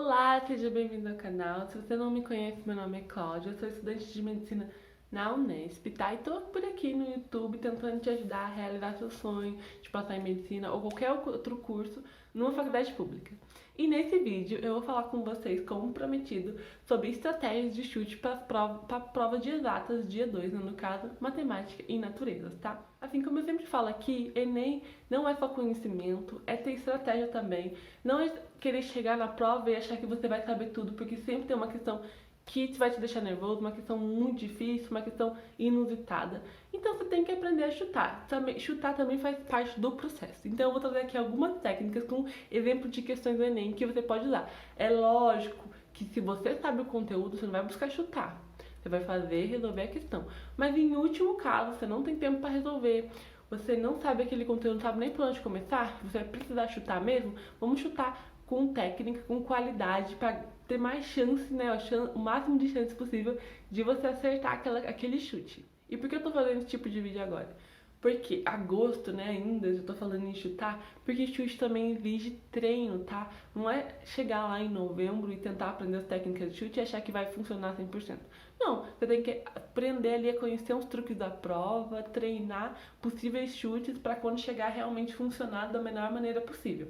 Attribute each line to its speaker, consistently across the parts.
Speaker 1: Olá, seja bem-vindo ao canal. Se você não me conhece, meu nome é Cláudia, eu sou estudante de medicina na Unesp, tá? E tô por aqui no YouTube tentando te ajudar a realizar seu sonho de passar em medicina ou qualquer outro curso numa faculdade pública. E nesse vídeo eu vou falar com vocês, como prometido, sobre estratégias de chute para a prova de exatas dia 2, no caso, matemática e naturezas, tá? Assim como eu sempre falo aqui, Enem não é só conhecimento, é ter estratégia também. Não é querer chegar na prova e achar que você vai saber tudo, porque sempre tem uma questão que vai te deixar nervoso, uma questão muito difícil, uma questão inusitada. Então você tem que aprender a chutar. Chutar também faz parte do processo. Então eu vou trazer aqui algumas técnicas com exemplo de questões do Enem que você pode usar. É lógico que se você sabe o conteúdo, você não vai buscar chutar. Você vai fazer e resolver a questão. Mas em último caso, você não tem tempo para resolver, você não sabe aquele conteúdo, não sabe nem por onde começar, você vai precisar chutar mesmo, vamos chutar com técnica, com qualidade, para ter mais chance, né, o máximo de chance possível de você acertar aquele chute. E por que eu tô fazendo esse tipo de vídeo agora? Porque agosto, né, ainda, eu tô falando em chutar, porque chute também exige treino, tá? Não é chegar lá em novembro e tentar aprender as técnicas de chute e achar que vai funcionar 100%. Não, você tem que aprender ali a conhecer os truques da prova, treinar possíveis chutes para quando chegar realmente funcionar da melhor maneira possível.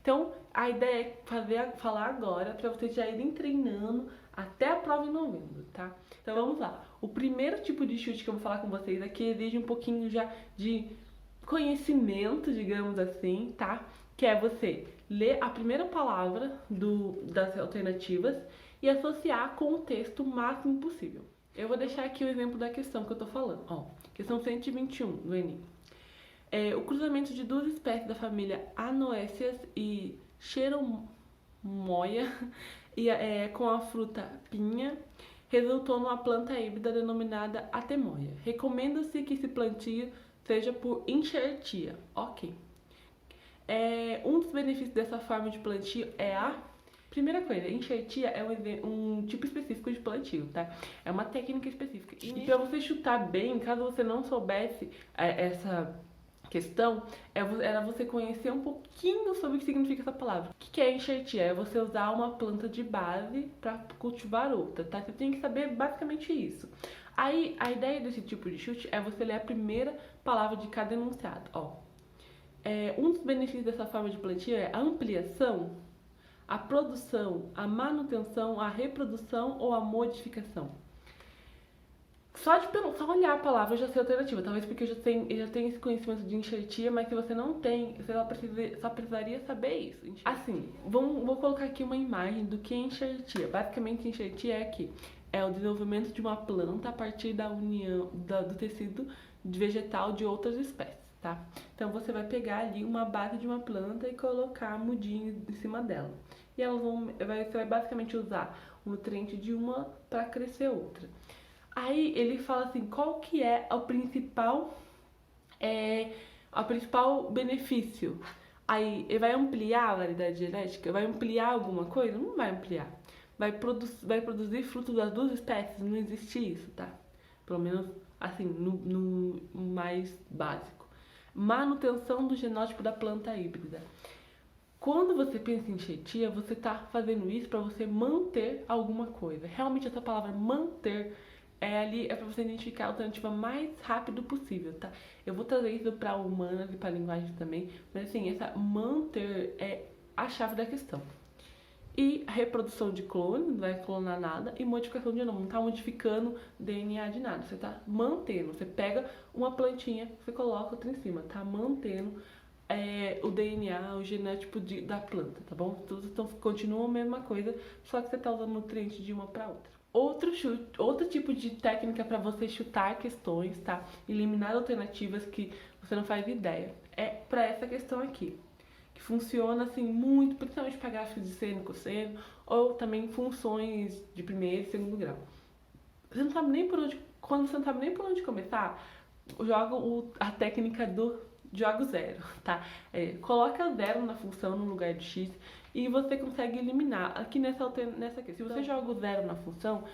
Speaker 1: Então, a ideia é falar agora para vocês já irem treinando até a prova em novembro, tá? Então vamos lá. O primeiro tipo de chute que eu vou falar com vocês aqui exige um pouquinho já de conhecimento, digamos assim, tá? Que é você ler a primeira palavra das alternativas e associar com o texto o máximo possível. Eu vou deixar aqui o exemplo da questão que eu tô falando. Ó, questão 121 do Enem. O cruzamento de duas espécies da família Anoéceas e Cheromoia com a fruta pinha resultou numa planta híbrida denominada atemoia. Recomenda-se que esse plantio seja por enxertia. Ok. Um dos benefícios dessa forma de plantio é a primeira coisa, enxertia é um tipo específico de plantio, tá? É uma técnica específica. E para você chutar bem, caso você não soubesse essa questão, era você conhecer um pouquinho sobre o que significa essa palavra. O que é enxertia? É você usar uma planta de base para cultivar outra, tá? Você tem que saber basicamente isso. Aí, a ideia desse tipo de chute é você ler a primeira palavra de cada enunciado, ó. Um dos benefícios dessa forma de plantio é a ampliação, a produção, a manutenção, a reprodução ou a modificação. Só olhar a palavra eu já sei a alternativa, talvez porque eu já tenho esse conhecimento de enxertia, mas se você não tem, você só precisaria saber isso. Assim, vou colocar aqui uma imagem do que é enxertia. Basicamente, enxertia é o desenvolvimento de uma planta a partir da união do tecido vegetal de outras espécies, tá? Então você vai pegar ali uma base de uma planta e colocar mudinhos em cima dela. E você vai basicamente usar o nutriente de uma para crescer outra. Aí ele fala assim, qual que é o principal benefício? Aí ele vai ampliar a variedade genética? Vai ampliar alguma coisa? Não vai ampliar. Vai produzir frutos das duas espécies? Não existe isso, tá? Pelo menos assim, no mais básico. Manutenção do genótipo da planta híbrida. Quando você pensa em enxertia, você está fazendo isso para você manter alguma coisa. Realmente essa palavra manter é para você identificar a alternativa mais rápido possível, tá? Eu vou trazer isso para humanas e para linguagem também, mas assim, essa manter é a chave da questão. E a reprodução de clone, não vai clonar nada, e modificação de genoma, não está modificando DNA de nada, você está mantendo. Você pega uma plantinha, você coloca outra em cima, tá mantendo o DNA, o genético da planta, tá bom? Então continua a mesma coisa, só que você está usando nutriente de uma para outra. Outro tipo de técnica para você chutar questões, tá? Eliminar alternativas que você não faz ideia. É para essa questão aqui, que funciona assim muito, principalmente para gráficos de seno e cosseno, ou também funções de primeiro e segundo grau. Você não sabe nem por onde, quando você não sabe nem por onde começar, joga a técnica do jogo zero, tá? Coloca zero na função no lugar de x e você consegue eliminar. Aqui nessa questão, se você joga o zero na função,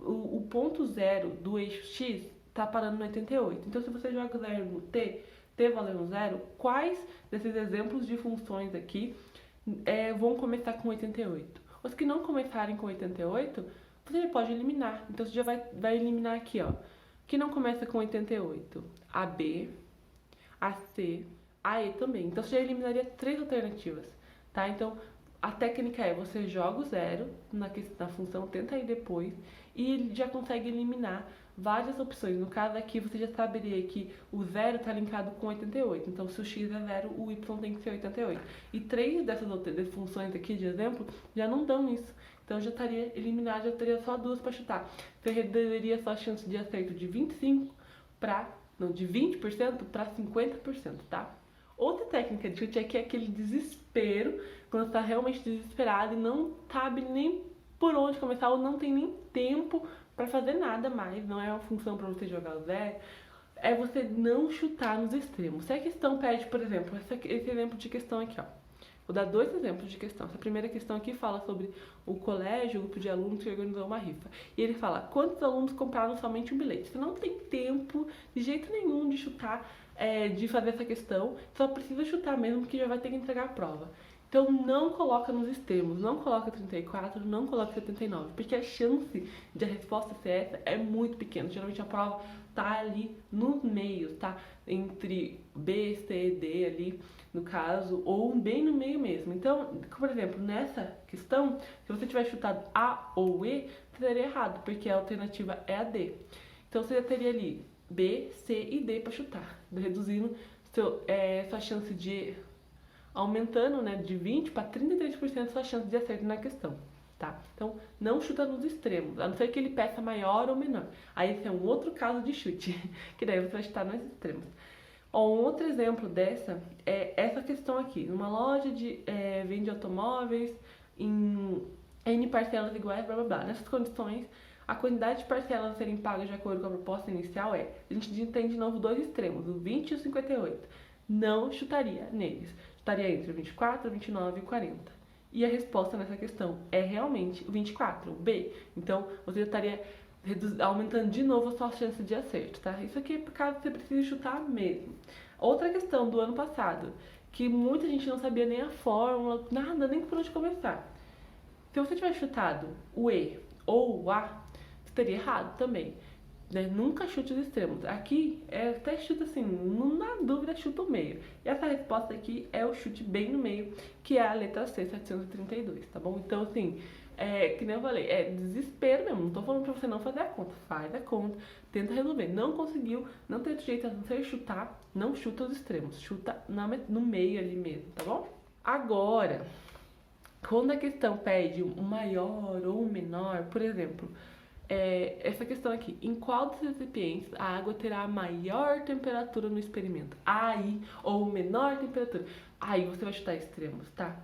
Speaker 1: o ponto zero do eixo x tá parando no 88. Então se você joga o zero no t valendo zero, quais desses exemplos de funções aqui vão começar com 88? Os que não começarem com 88, você já pode eliminar. Então, você já vai eliminar aqui, ó. Que não começa com 88, a B, a C, a E também. Então, você já eliminaria 3 alternativas, tá? Então, a técnica é você joga o zero na função, tenta ir depois e ele já consegue eliminar várias opções. No caso aqui, você já saberia que o zero está linkado com 88. Então, se o x é zero, o y tem que ser 88. E 3 dessas funções aqui de exemplo já não dão isso. Então, já estaria eliminado, já teria só 2 para chutar. Você reduziria sua chance de acerto de 20% para 50%, tá? Outra técnica de chute é que é aquele desespero, quando você está realmente desesperado e não sabe nem por onde começar ou não tem nem tempo para fazer nada mais, não é uma função para você jogar o zero, é você não chutar nos extremos. Se a questão pede, por exemplo, esse exemplo de questão aqui, ó. Vou dar 2 exemplos de questão. Essa primeira questão aqui fala sobre o colégio, o grupo de alunos que organizou uma rifa. E ele fala, quantos alunos compraram somente um bilhete? Você não tem tempo, de jeito nenhum, de chutar, de fazer essa questão. Só precisa chutar mesmo, que já vai ter que entregar a prova. Então, não coloca nos extremos, não coloca 34, não coloca 79, porque a chance de a resposta ser essa é muito pequena. Geralmente a prova tá ali no meio, tá? Entre B, C, D ali, no caso, ou bem no meio mesmo. Então, por exemplo, nessa questão, se você tiver chutado A ou E, você teria errado, porque a alternativa é a D. Então, você já teria ali B, C e D para chutar, reduzindo sua chance de... aumentando, né, de 20% para 33% sua chance de acerto na questão, tá? Então, não chuta nos extremos, a não ser que ele peça maior ou menor. Aí esse é um outro caso de chute, que daí você vai chutar nos extremos. Ó, um outro exemplo dessa é essa questão aqui. Numa loja de vende automóveis em N parcelas iguais, blá blá blá. Nessas condições, a quantidade de parcelas a serem pagas de acordo com a proposta inicial a gente tem de novo 2 extremos, o 20 e o 58. Não chutaria neles. Estaria entre 24, 29 e 40. E a resposta nessa questão é realmente o 24, o B. Então, você estaria aumentando de novo a sua chance de acerto, tá? Isso aqui é por caso você precise chutar mesmo. Outra questão do ano passado, que muita gente não sabia nem a fórmula, nada, nem por onde começar. Se você tivesse chutado o E ou o A, você teria errado também. Né? Nunca chute os extremos. Aqui até chuta assim, não dá dúvida, chuta o meio. E essa resposta aqui é o chute bem no meio, que é a letra C, 732, tá bom? Então, assim, que nem eu falei, é desespero mesmo. Não tô falando pra você não fazer a conta. Faz a conta, tenta resolver. Não conseguiu, não tem outro jeito a não ser chutar, não chuta os extremos. Chuta no meio ali mesmo, tá bom? Agora, quando a questão pede um maior ou um menor, por exemplo... essa questão aqui, em qual dos recipientes a água terá a maior temperatura no experimento? Aí, ou menor temperatura. Aí você vai chutar extremos, tá?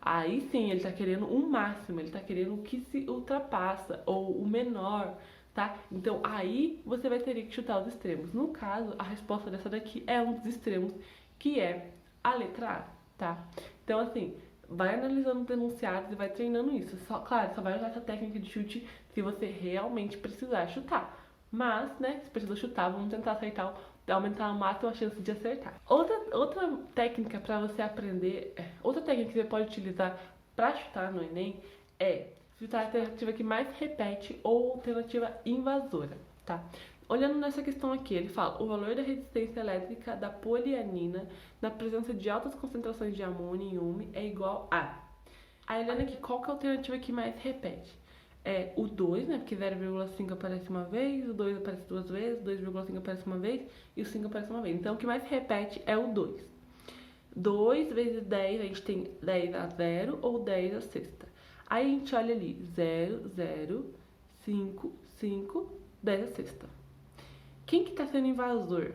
Speaker 1: Aí sim, ele tá querendo um máximo, ele tá querendo o que se ultrapassa, ou o menor, tá? Então aí você vai ter que chutar os extremos. No caso, a resposta dessa daqui é um dos extremos, que é a letra A, tá? Então assim... vai analisando os enunciados e vai treinando isso. Claro, só vai usar essa técnica de chute se você realmente precisar chutar. Mas, né, se precisa chutar, vamos tentar acertar, aumentar ao máximo a chance de acertar. Outra técnica para você aprender, outra técnica que você pode utilizar para chutar no Enem é chutar a alternativa que mais repete ou alternativa invasora, tá? Olhando nessa questão aqui, ele fala o valor da resistência elétrica da polianina na presença de altas concentrações de amônio em UME é igual a... Aí olhando aqui, qual que é a alternativa que mais repete? É o 2, né, porque 0,5 aparece uma vez, o 2 aparece 2 vezes, 2,5 aparece uma vez e o 5 aparece uma vez. Então, o que mais repete é o 2. 2 vezes 10, a gente tem 10 a 0 ou 10 a sexta. Aí a gente olha ali, 0, 0, 5, 5, 10 a sexta. Quem que tá sendo invasor?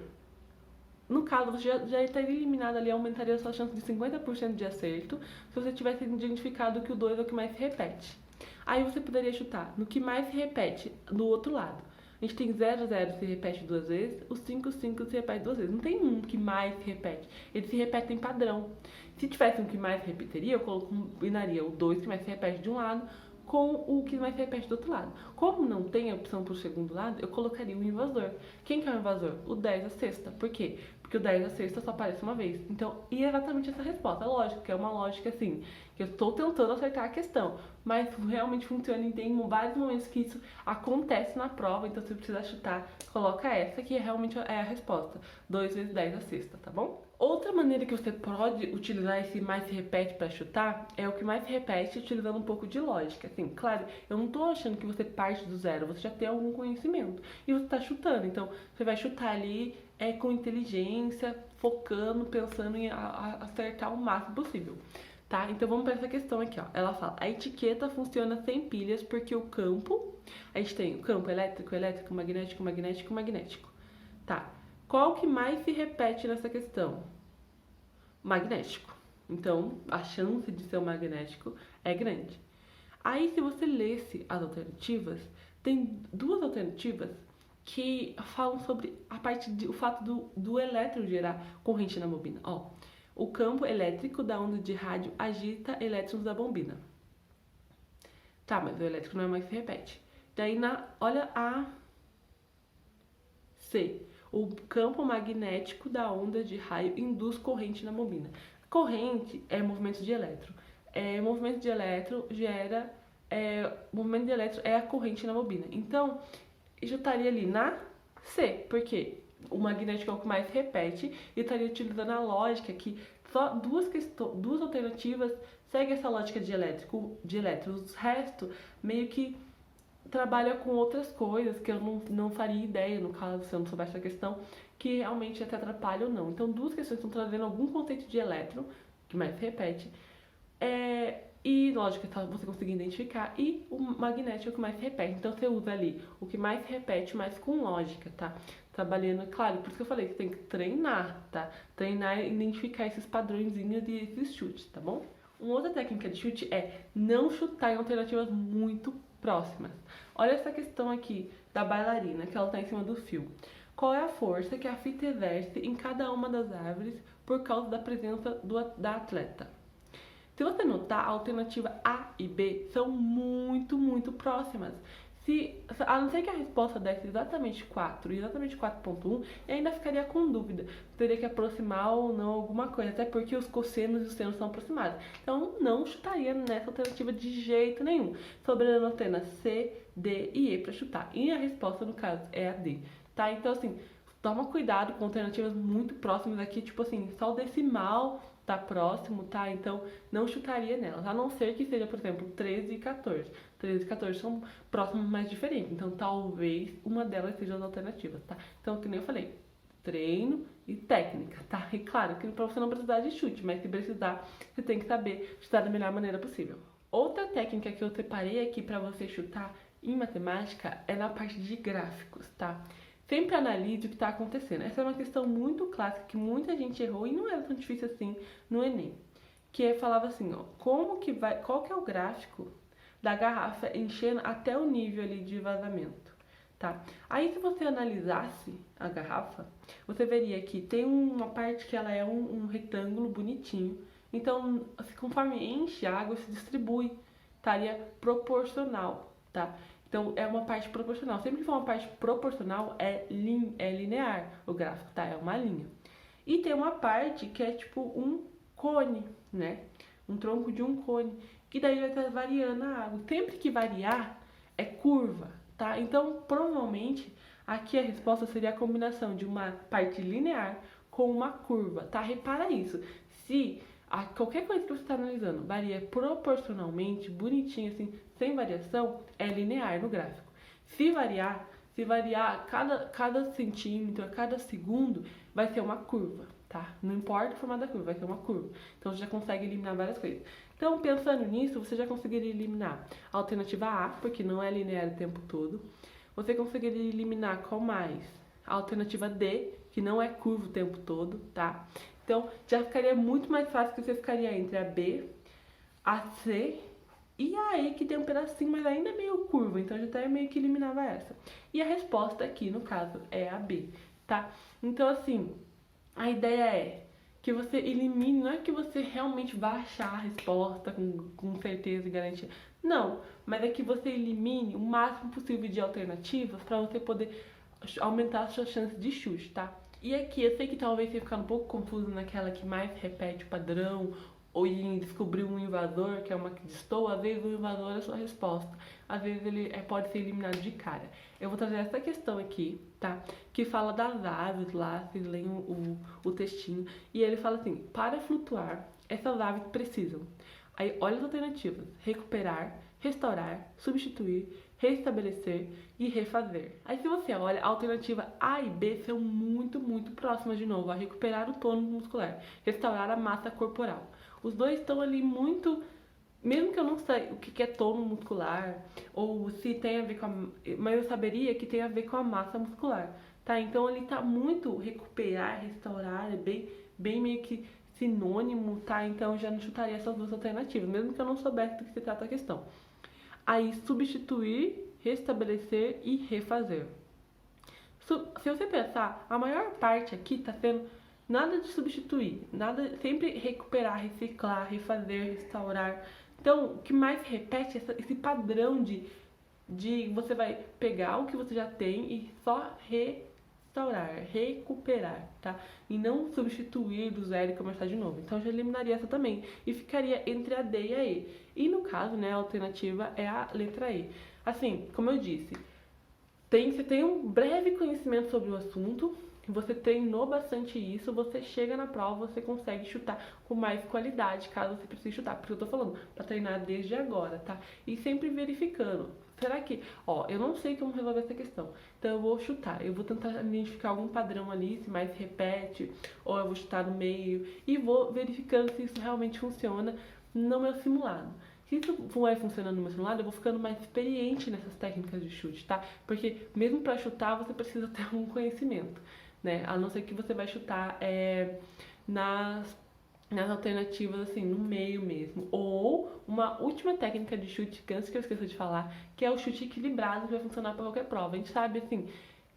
Speaker 1: No caso, você já estaria eliminado ali, aumentaria a sua chance de 50% de acerto se você tivesse identificado que o 2 é o que mais se repete. Aí você poderia chutar no que mais se repete do outro lado. A gente tem 0, 0 se repete 2 vezes, o 5, 5 se repete 2 vezes. Não tem um que mais se repete, eles se repetem padrão. Se tivesse um que mais se repetiria, eu combinaria o 2 que mais se repete de um lado com o que mais se repete do outro lado. Como não tem a opção para o segundo lado, eu colocaria o invasor. Quem que é o invasor? O 10 à sexta. Por quê? Porque o 10 à sexta só aparece uma vez. Então, e é exatamente essa resposta. Lógico que é uma lógica assim, que eu estou tentando acertar a questão, mas realmente funciona e tem vários momentos que isso acontece na prova, então se precisar chutar, coloca essa que realmente é a resposta. 2 vezes 10 à sexta, tá bom? Outra maneira que você pode utilizar esse mais se repete para chutar é o que mais se repete utilizando um pouco de lógica. Assim, claro, eu não tô achando que você parte do zero, você já tem algum conhecimento e você tá chutando. Então, você vai chutar ali com inteligência, focando, pensando em acertar o máximo possível. Tá? Então vamos para essa questão aqui, ó. Ela fala: a etiqueta funciona sem pilhas porque o campo, a gente tem o campo elétrico, elétrico, magnético, magnético, magnético. Tá? Qual que mais se repete nessa questão? Magnético. Então, a chance de ser um magnético é grande. Aí, se você lesse as alternativas, tem duas alternativas que falam sobre o fato do elétron gerar corrente na bobina. Ó, o campo elétrico da onda de rádio agita elétrons da bobina. Tá, mas o elétrico não é mais que se repete. Daí, olha a C. O campo magnético da onda de raio induz corrente na bobina. Corrente é movimento de elétron. Movimento de elétron gera... movimento de elétron é a corrente na bobina. Então, eu estaria ali na C, porque o magnético é o que mais repete, e estaria utilizando a lógica que só duas alternativas seguem essa lógica de elétrons. O resto meio que trabalha com outras coisas que eu não faria ideia, no caso, se eu não soubesse essa questão, que realmente até atrapalha ou não. Então, duas questões estão trazendo algum conceito de elétron, que mais se repete, e lógica, você conseguir identificar, e o magnético é o que mais se repete. Então, você usa ali o que mais se repete, mas com lógica, tá? Trabalhando, claro, por isso que eu falei que você tem que treinar, tá? Treinar e identificar esses padrõezinhos e esses chutes, tá bom? Uma outra técnica de chute é não chutar em alternativas muito próximas. Olha essa questão aqui da bailarina, que ela está em cima do fio. Qual é a força que a fita exerce em cada uma das árvores por causa da presença da atleta? Se você notar, a alternativa A e B são muito, muito próximas. A não ser que a resposta desse exatamente 4 e exatamente 4.1, eu ainda ficaria com dúvida. Teria que aproximar ou não alguma coisa, até porque os cossenos e os senos são aproximados. Então, não chutaria nessa alternativa de jeito nenhum. Sobrando apenas C, D e E para chutar. E a resposta, no caso, é a D. Tá? Então, assim, toma cuidado com alternativas muito próximas aqui, tipo assim, só o decimal tá próximo, tá? Então, não chutaria nelas, a não ser que seja, por exemplo, 13 e 14. 13 e 14 são próximos, mas diferentes. Então, talvez uma delas seja as alternativas, tá? Então, que nem eu falei, treino e técnica, tá? E claro, que pra você não precisar de chute, mas se precisar, você tem que saber chutar da melhor maneira possível. Outra técnica que eu separei aqui pra você chutar em matemática é na parte de gráficos, tá? Sempre analise o que está acontecendo. Essa é uma questão muito clássica que muita gente errou e não era tão difícil assim no Enem. Que falava assim, ó, qual que é o gráfico da garrafa enchendo até o nível ali de vazamento, tá? Aí se você analisasse a garrafa, você veria que tem uma parte que ela é um retângulo bonitinho. Então, conforme enche a água, se distribui, estaria proporcional, tá? Então, é uma parte proporcional. Sempre que for uma parte proporcional, é linear o gráfico, tá? É uma linha. E tem uma parte que é tipo um cone, né? Um tronco de um cone, que daí vai estar variando a água. Sempre que variar, é curva, tá? Então, provavelmente, aqui a resposta seria a combinação de uma parte linear com uma curva, tá? Repara isso. Se qualquer coisa que você está analisando varia proporcionalmente, bonitinho assim, sem variação, é linear no gráfico. Se variar cada centímetro, a cada segundo, vai ser uma curva, tá? Não importa o formato da curva, vai ser uma curva. Então você já consegue eliminar várias coisas. Então, pensando nisso, você já conseguiria eliminar a alternativa A, porque não é linear o tempo todo. Você conseguiria eliminar qual mais? A alternativa D, que não é curva o tempo todo, tá? Então, já ficaria muito mais fácil que você ficaria entre a B, a C e a E, que tem um pedacinho, mas ainda é meio curva. Então, já até meio que eliminava essa. E a resposta aqui, no caso, é a B, tá? Então, assim, a ideia é que você elimine, não é que você realmente vá achar a resposta com certeza e garantia. Não, mas é que você elimine o máximo possível de alternativas para você poder aumentar as suas chances de chute, tá? E aqui, eu sei que talvez você fique um pouco confuso naquela que mais repete o padrão, ou em descobrir um invasor, que é uma que destoa, às vezes o invasor é a sua resposta, às vezes ele pode ser eliminado de cara. Eu vou trazer essa questão aqui, tá? Que fala das aves lá, vocês leem o textinho, e ele fala assim, para flutuar, essas aves precisam. Aí, olha as alternativas, recuperar, restaurar, substituir, restabelecer e refazer. Aí se você olha, a alternativa A e B são muito próximas de novo, a recuperar o tônus muscular, restaurar a massa corporal. Os dois estão ali muito, mesmo que eu não sei o que é tônus muscular, ou se tem a ver com mas eu saberia que tem a ver com a massa muscular, tá? Então ele tá muito recuperar, restaurar, é bem meio que sinônimo, tá? Então eu já não chutaria essas duas alternativas, mesmo que eu não soubesse do que se trata a questão. Aí, substituir, restabelecer e refazer. Se você pensar, a maior parte aqui está sendo nada de substituir, nada, sempre recuperar, reciclar, refazer, restaurar. Então, o que mais se repete é esse padrão de você vai pegar o que você já tem e só restaurar, recuperar, tá? E não substituir do zero e começar de novo. Então, eu já eliminaria essa também e ficaria entre a D e a E. E no caso, né, a alternativa é a letra E. Assim, como eu disse, você tem um breve conhecimento sobre o assunto, você treinou bastante isso, você chega na prova, você consegue chutar com mais qualidade, caso você precise chutar. Porque eu tô falando, pra treinar desde agora, tá? E sempre verificando. Será que, eu não sei como resolver essa questão, então eu vou chutar, eu vou tentar identificar algum padrão ali, se mais repete, ou eu vou chutar no meio, e vou verificando se isso realmente funciona no meu simulado. Se isso vai funcionando no meu simulado, eu vou ficando mais experiente nessas técnicas de chute, tá? Porque mesmo para chutar, você precisa ter um conhecimento, né? A não ser que você vai chutar nas alternativas, assim, no meio mesmo. Ou uma última técnica de chute, que antes que eu esqueça de falar, que é o chute equilibrado, que vai funcionar para qualquer prova. A gente sabe, assim,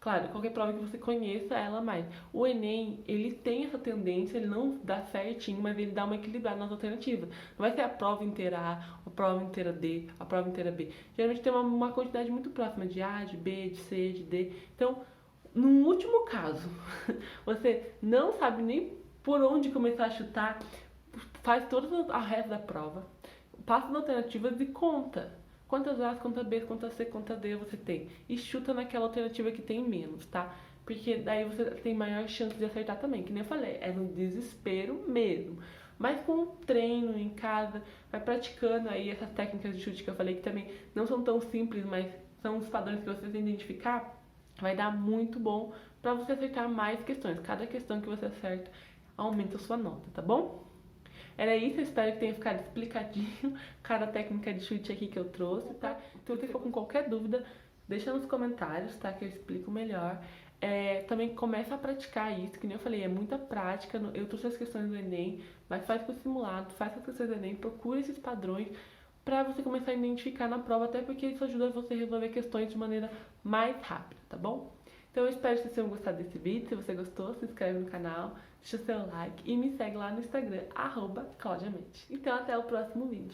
Speaker 1: claro, qualquer prova que você conheça ela mais. O Enem, ele tem essa tendência, ele não dá certinho, mas ele dá uma equilibrada nas alternativas. Não vai ser a prova inteira A, a prova inteira D, a prova inteira B. Geralmente tem uma quantidade muito próxima de A, de B, de C, de D. Então, no último caso, você não sabe nem por onde começar a chutar, faz todo a resto da prova, passa as alternativas e conta. Quantas A's, quantas B's, quantas C, quantas D você tem. E chuta naquela alternativa que tem menos, tá? Porque daí você tem maior chance de acertar também. Que nem eu falei, é no desespero mesmo. Mas com treino em casa, vai praticando aí essas técnicas de chute que eu falei, que também não são tão simples, mas são os padrões que você tem que identificar, vai dar muito bom pra você acertar mais questões. Cada questão que você acerta aumenta a sua nota, tá bom? Era isso, eu espero que tenha ficado explicadinho cada técnica de chute aqui que eu trouxe, tá? Se você for com qualquer dúvida, deixa nos comentários, tá? Que eu explico melhor. Também começa a praticar isso, que nem eu falei, é muita prática. Eu trouxe as questões do Enem, mas faz com o simulado, faz as questões do Enem, procura esses padrões pra você começar a identificar na prova, até porque isso ajuda você a resolver questões de maneira mais rápida, tá bom? Então eu espero que vocês tenham gostado desse vídeo. Se você gostou, se inscreve no canal, deixa seu like e me segue lá no Instagram, @claudiamente. Então até o próximo vídeo.